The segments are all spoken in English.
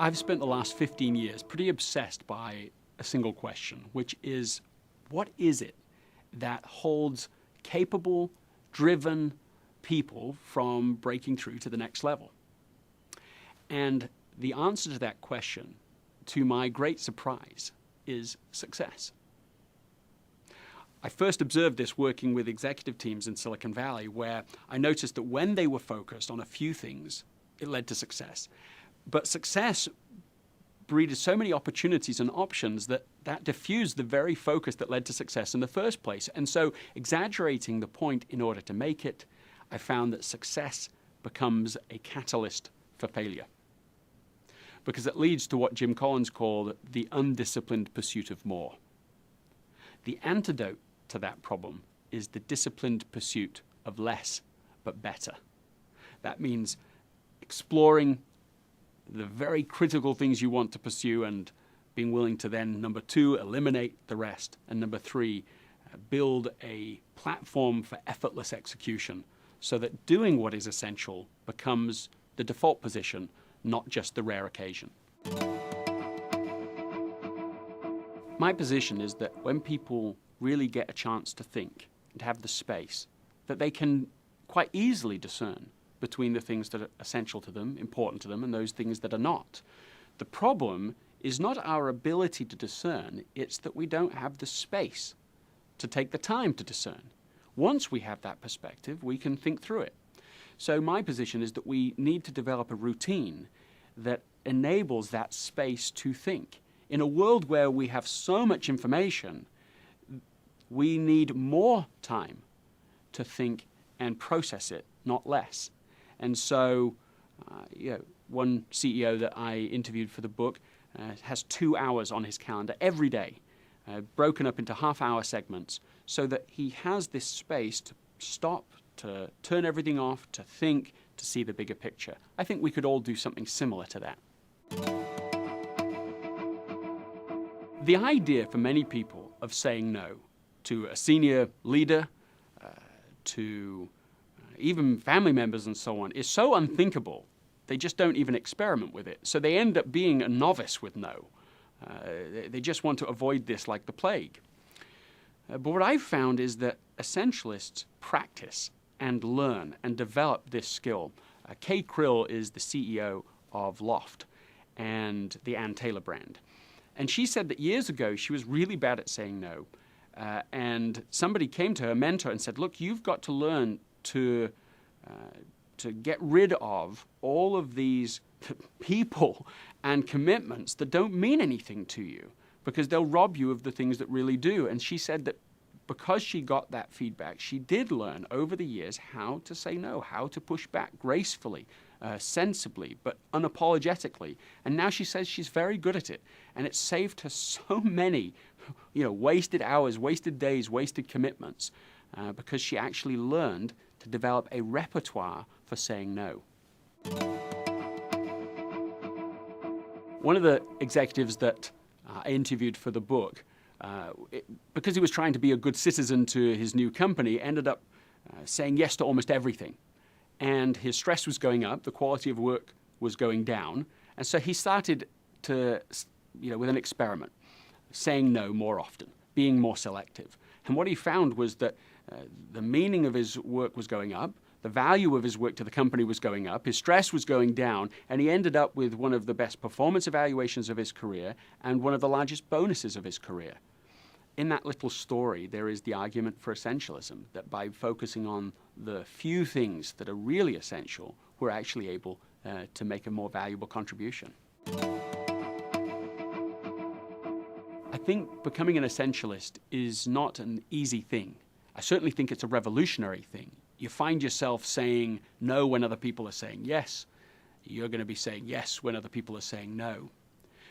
I've spent the last 15 years pretty obsessed by a single question, which is, what is it that holds capable, driven people from breaking through to the next level? And the answer to that question, to my great surprise, is success. I first observed this working with executive teams in Silicon Valley, where I noticed that when they were focused on a few things, it led to success. But success breeded so many opportunities and options that diffused the very focus that led to success in the first place. And so, exaggerating the point in order to make it, I found that success becomes a catalyst for failure, because it leads to what Jim Collins called the undisciplined pursuit of more. The antidote to that problem is the disciplined pursuit of less but better. That means exploring the very critical things you want to pursue and being willing to then, number 2, eliminate the rest, and number 3, build a platform for effortless execution so that doing what is essential becomes the default position, not just the rare occasion. My position is that when people really get a chance to think and have the space, that they can quite easily discern between the things that are essential to them, important to them, and those things that are not. The problem is not our ability to discern, it's that we don't have the space to take the time to discern. Once we have that perspective, we can think through it. So my position is that we need to develop a routine that enables that space to think. In a world where we have so much information, we need more time to think and process it, not less. And so, one CEO that I interviewed for the book has 2 hours on his calendar every day, broken up into half-hour segments, so that he has this space to stop, to turn everything off, to think, to see the bigger picture. I think we could all do something similar to that. The idea for many people of saying no to a senior leader, to even family members and so on, is so unthinkable, they just don't even experiment with it. So they end up being a novice with no. They just want to avoid this like the plague. But what I've found is that essentialists practice and learn and develop this skill. Kay Krill is the CEO of Loft and the Ann Taylor brand. And she said that years ago she was really bad at saying no. And somebody came to her mentor and said, look, you've got to learn to get rid of all of these people and commitments that don't mean anything to you, because they'll rob you of the things that really do. And she said that because she got that feedback, she did learn over the years how to say no, how to push back gracefully, sensibly, but unapologetically. And now she says she's very good at it. And it saved her so many wasted hours, wasted days, wasted commitments, because she actually learned to develop a repertoire for saying no. One of the executives that I interviewed for the book, because he was trying to be a good citizen to his new company, ended up saying yes to almost everything. And his stress was going up, the quality of work was going down, and so he started to, with an experiment, saying no more often, being more selective. And what he found was that the meaning of his work was going up, the value of his work to the company was going up, his stress was going down, and he ended up with one of the best performance evaluations of his career and one of the largest bonuses of his career. In that little story, there is the argument for essentialism, that by focusing on the few things that are really essential, we're actually able to make a more valuable contribution. I think becoming an essentialist is not an easy thing. I certainly think it's a revolutionary thing. You find yourself saying no when other people are saying yes. You're going to be saying yes when other people are saying no.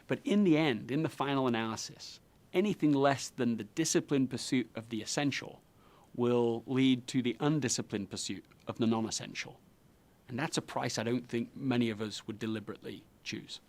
But in the end, in the final analysis, anything less than the disciplined pursuit of the essential will lead to the undisciplined pursuit of the non-essential. And that's a price I don't think many of us would deliberately choose.